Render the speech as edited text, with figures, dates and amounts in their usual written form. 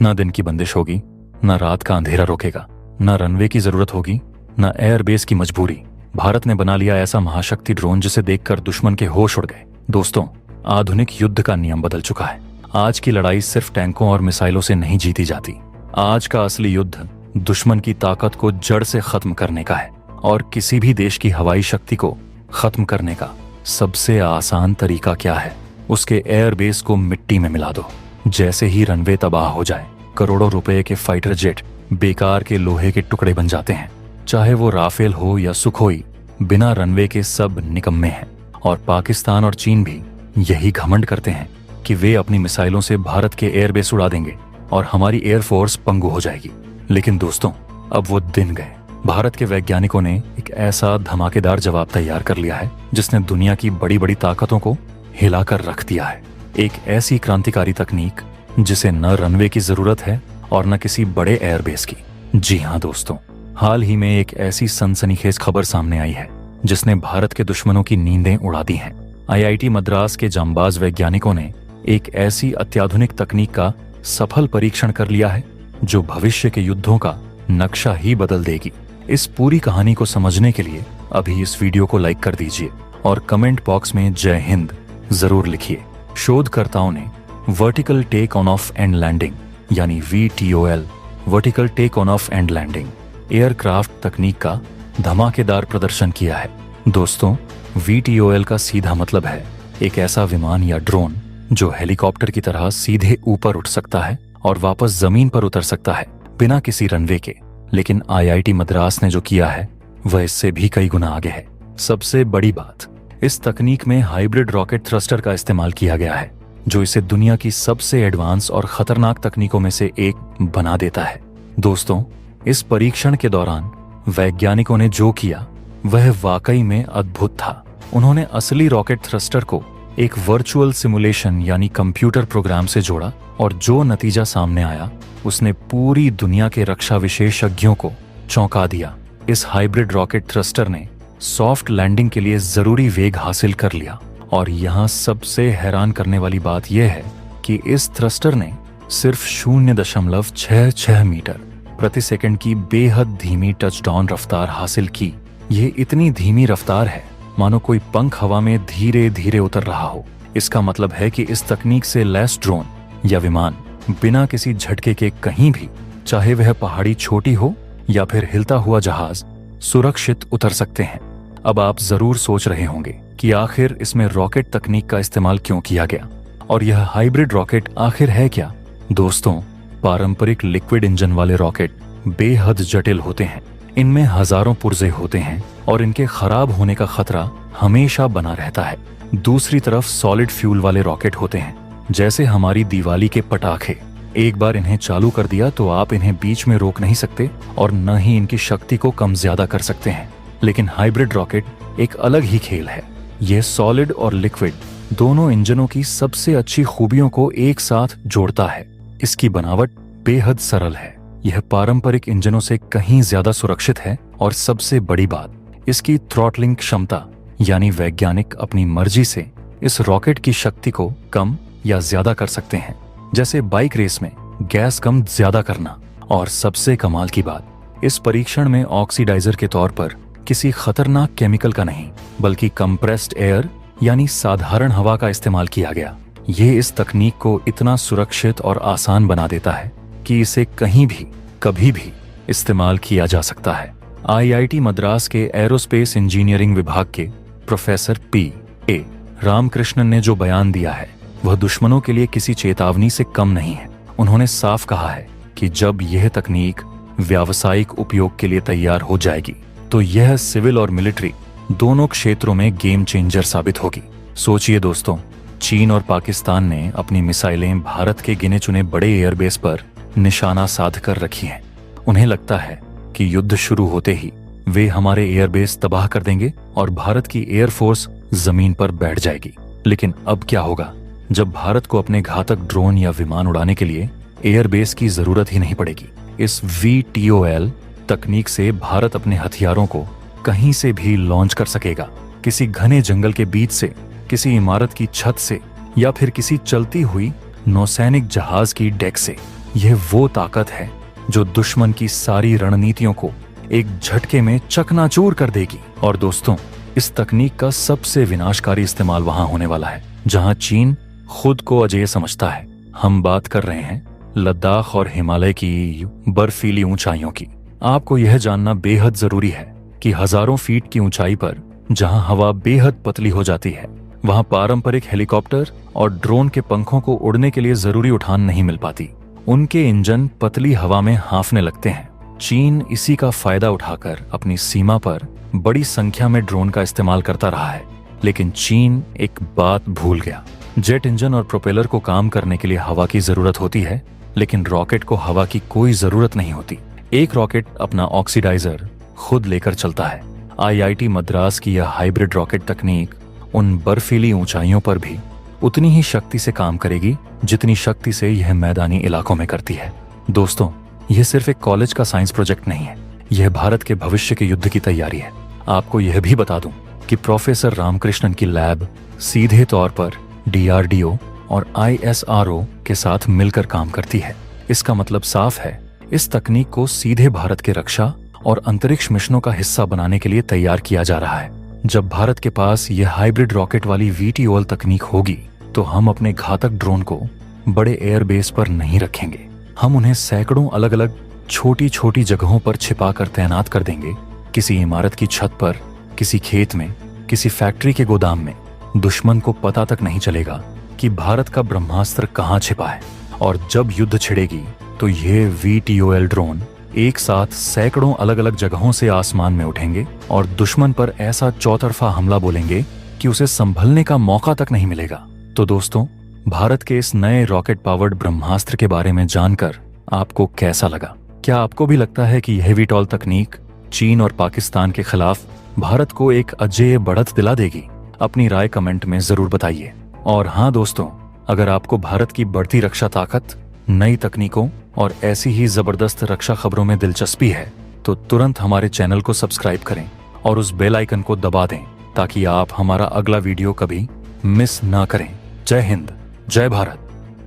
ना दिन की बंदिश होगी, ना रात का अंधेरा रोकेगा, ना रनवे की जरूरत होगी, ना एयरबेस की मजबूरी। भारत ने बना लिया ऐसा महाशक्ति ड्रोन जिसे देखकर दुश्मन के होश उड़ गए। दोस्तों, आधुनिक युद्ध का नियम बदल चुका है। आज की लड़ाई सिर्फ टैंकों और मिसाइलों से नहीं जीती जाती। आज का असली युद्ध दुश्मन की ताकत को जड़ से खत्म करने का है। और किसी भी देश की हवाई शक्ति को खत्म करने का सबसे आसान तरीका क्या है? उसके एयरबेस को मिट्टी में मिला दो। जैसे ही रनवे तबाह हो जाए, करोड़ों रुपए के फाइटर जेट बेकार के लोहे के टुकड़े बन जाते हैं। चाहे वो राफेल हो या सुखोई, बिना रनवे के सब निकम्मे हैं। और पाकिस्तान और चीन भी यही घमंड करते हैं कि वे अपनी मिसाइलों से भारत के एयरबेस उड़ा देंगे और हमारी एयरफोर्स पंगु हो जाएगी। लेकिन दोस्तों, अब वो दिन गए। भारत के वैज्ञानिकों ने एक ऐसा धमाकेदार जवाब तैयार कर लिया है जिसने दुनिया की बड़ी बड़ी ताकतों को हिलाकर रख दिया है। एक ऐसी क्रांतिकारी तकनीक जिसे न रनवे की जरूरत है और न किसी बड़े एयरबेस की। जी हाँ दोस्तों, हाल ही में एक ऐसी सनसनीखेज खबर सामने आई है जिसने भारत के दुश्मनों की नींदें उड़ा दी हैं। आईआईटी मद्रास के जांबाज वैज्ञानिकों ने एक ऐसी अत्याधुनिक तकनीक का सफल परीक्षण कर लिया है जो भविष्य के युद्धों का नक्शा ही बदल देगी। इस पूरी कहानी को समझने के लिए अभी इस वीडियो को लाइक कर दीजिए और कमेंट बॉक्स में जय हिंद जरूर लिखिए। शोधकर्ताओं ने vertical take on off and landing यानी VTOL, vertical take on off and landing aircraft तकनीक का धमाकेदार प्रदर्शन किया है। दोस्तों, VTOL का सीधा मतलब है एक ऐसा विमान या ड्रोन जो हेलीकॉप्टर की तरह सीधे ऊपर उठ सकता है और वापस जमीन पर उतर सकता है बिना किसी रनवे के। लेकिन आईआईटी मद्रास ने जो किया है वह इससे भी कई गुना आगे है। सबसे बड़ी बात, इस तकनीक में हाइब्रिड रॉकेट थ्रस्टर का इस्तेमाल किया गया है जो इसे दुनिया की सबसे एडवांस और खतरनाक तकनीकों में से एक बना देता है। दोस्तों, इस परीक्षण के दौरान वैज्ञानिकों ने जो किया वह वाकई में अद्भुत था। उन्होंने असली रॉकेट थ्रस्टर को एक वर्चुअल सिमुलेशन यानी कंप्यूटर प्रोग्राम से जोड़ा और जो नतीजा सामने आया उसने पूरी दुनिया के रक्षा विशेषज्ञों को चौंका दिया। इस हाइब्रिड रॉकेट थ्रस्टर ने सॉफ्ट लैंडिंग के लिए जरूरी वेग हासिल कर लिया। और यहाँ सबसे हैरान करने वाली बात यह है कि इस थ्रस्टर ने सिर्फ 0.66 मीटर प्रति सेकंड की बेहद धीमी टचडाउन रफ्तार हासिल की। ये इतनी धीमी रफ्तार है मानो कोई पंख हवा में धीरे धीरे उतर रहा हो। इसका मतलब है कि इस तकनीक से लैस ड्रोन या विमान बिना किसी झटके के कहीं भी, चाहे वह पहाड़ी छोटी हो या फिर हिलता हुआ जहाज, सुरक्षित उतर सकते हैं। अब आप जरूर सोच रहे होंगे कि आखिर इसमें रॉकेट तकनीक का इस्तेमाल क्यों किया गया और यह हाइब्रिड रॉकेट आखिर है क्या? दोस्तों, पारंपरिक लिक्विड इंजन वाले रॉकेट बेहद जटिल होते हैं। इनमें हजारों पुर्जे होते हैं और इनके खराब होने का खतरा हमेशा बना रहता है। दूसरी तरफ सॉलिड फ्यूल वाले रॉकेट होते हैं जैसे हमारी दिवाली के पटाखे। एक बार इन्हें चालू कर दिया तो आप इन्हें बीच में रोक नहीं सकते और न ही इनकी शक्ति को कम ज्यादा कर सकते हैं। लेकिन हाइब्रिड रॉकेट एक अलग ही खेल है। यह सॉलिड और लिक्विड दोनों इंजनों की सबसे अच्छी खूबियों को एक साथ जोड़ता है। इसकी बनावट बेहद सरल है, यह पारंपरिक इंजनों से कहीं ज्यादा सुरक्षित है और सबसे बड़ी बात, इसकी थ्रॉटलिंग क्षमता यानी वैज्ञानिक अपनी मर्जी से इस रॉकेट की शक्ति को कम या ज्यादा कर सकते हैं, जैसे बाइक रेस में गैस कम ज्यादा करना। और सबसे कमाल की बात, इस परीक्षण में ऑक्सीडाइजर के तौर पर किसी खतरनाक केमिकल का नहीं बल्कि कंप्रेस्ड एयर यानी साधारण हवा का इस्तेमाल किया गया। ये इस तकनीक को इतना सुरक्षित और आसान बना देता है कि इसे कहीं भी कभी भी इस्तेमाल किया जा सकता है। आईआईटी मद्रास के एरोस्पेस इंजीनियरिंग विभाग के प्रोफेसर P.A. रामकृष्णन ने जो बयान दिया है वह दुश्मनों के लिए किसी चेतावनी से कम नहीं है। उन्होंने साफ कहा है कि जब यह तकनीक व्यावसायिक उपयोग के लिए तैयार हो जाएगी तो यह सिविल और मिलिट्री दोनों क्षेत्रों में गेम चेंजर साबित होगी। सोचिए दोस्तों, चीन और पाकिस्तान ने अपनी मिसाइलें भारत के गिने चुने बड़े एयरबेस पर निशाना साध कर रखी हैं। उन्हें लगता है कि युद्ध शुरू होते ही वे हमारे एयरबेस तबाह कर देंगे और भारत की एयरफोर्स जमीन पर बैठ जाएगी। लेकिन अब क्या होगा जब भारत को अपने घातक ड्रोन या विमान उड़ाने के लिए एयरबेस की जरूरत ही नहीं पड़ेगी? इस VTOL तकनीक से भारत अपने हथियारों को कहीं से भी लॉन्च कर सकेगा, किसी घने जंगल के बीच से, किसी इमारत की छत से या फिर किसी चलती हुई नौसैनिक जहाज की डेक से। यह वो ताकत है जो दुश्मन की सारी रणनीतियों को एक झटके में चकनाचूर कर देगी। और दोस्तों, इस तकनीक का सबसे विनाशकारी इस्तेमाल वहां होने वाला है जहां चीन खुद को अजेय समझता है। हम बात कर रहे हैं लद्दाख और हिमालय की बर्फीली ऊंचाइयों की। आपको यह जानना बेहद जरूरी है कि हजारों फीट की ऊंचाई पर जहां हवा बेहद पतली हो जाती है, वहां पारंपरिक हेलीकॉप्टर और ड्रोन के पंखों को उड़ने के लिए जरूरी उड़ान नहीं मिल पाती। उनके इंजन पतली हवा में हाँफने लगते हैं। चीन इसी का फायदा उठाकर अपनी सीमा पर बड़ी संख्या में ड्रोन का इस्तेमाल करता रहा है। लेकिन चीन एक बात भूल गया। जेट इंजन और प्रोपेलर को काम करने के लिए हवा की जरूरत होती है, लेकिन रॉकेट को हवा की कोई जरूरत नहीं होती। एक रॉकेट अपना ऑक्सीडाइजर खुद लेकर चलता है। आईआईटी मद्रास की यह हाइब्रिड रॉकेट तकनीक उन बर्फीली ऊंचाइयों पर भी उतनी ही शक्ति से काम करेगी जितनी शक्ति से यह मैदानी इलाकों में करती है। दोस्तों, यह सिर्फ एक कॉलेज का साइंस प्रोजेक्ट नहीं है, यह भारत के भविष्य के युद्ध की तैयारी है। आपको यह भी बता दूं कि प्रोफेसर रामकृष्णन की लैब सीधे तौर पर डीआरडीओ और आईएसआरओ के साथ मिलकर काम करती है। इसका मतलब साफ है, इस तकनीक को सीधे भारत के रक्षा और अंतरिक्ष मिशनों का हिस्सा बनाने के लिए तैयार किया जा रहा है। जब भारत के पास यह हाइब्रिड रॉकेट वाली VTOL तकनीक होगी, तो हम अपने घातक ड्रोन को बड़े एयरबेस पर नहीं रखेंगे। हम उन्हें सैकड़ों अलग अलग छोटी छोटी जगहों पर छिपाकर तैनात कर देंगे। किसी इमारत की छत पर, किसी खेत में, किसी फैक्ट्री के गोदाम में। दुश्मन को पता तक नहीं चलेगा कि भारत का ब्रह्मास्त्र कहाँ छिपा है। और जब युद्ध छिड़ेगी तो ये VTOL ड्रोन एक साथ सैकड़ों अलग अलग जगहों से आसमान में उठेंगे और दुश्मन पर ऐसा चौतरफा हमला बोलेंगे कि उसे संभलने का मौका तक नहीं मिलेगा। तो दोस्तों, भारत के इस नए रॉकेट पावर्ड ब्रह्मास्त्र के बारे में जानकर आपको कैसा लगा? क्या आपको भी लगता है कि यह VTOL तकनीक चीन और पाकिस्तान के खिलाफ भारत को एक अजेय बढ़त दिला देगी? अपनी राय कमेंट में जरूर बताइए। और हाँ दोस्तों, अगर आपको भारत की बढ़ती रक्षा ताकत, नई तकनीकों और ऐसी ही जबरदस्त रक्षा खबरों में दिलचस्पी है, तो तुरंत हमारे चैनल को सब्सक्राइब करें और उस बेल आइकन को दबा दें ताकि आप हमारा अगला वीडियो कभी मिस ना करें। जय हिंद, जय भारत।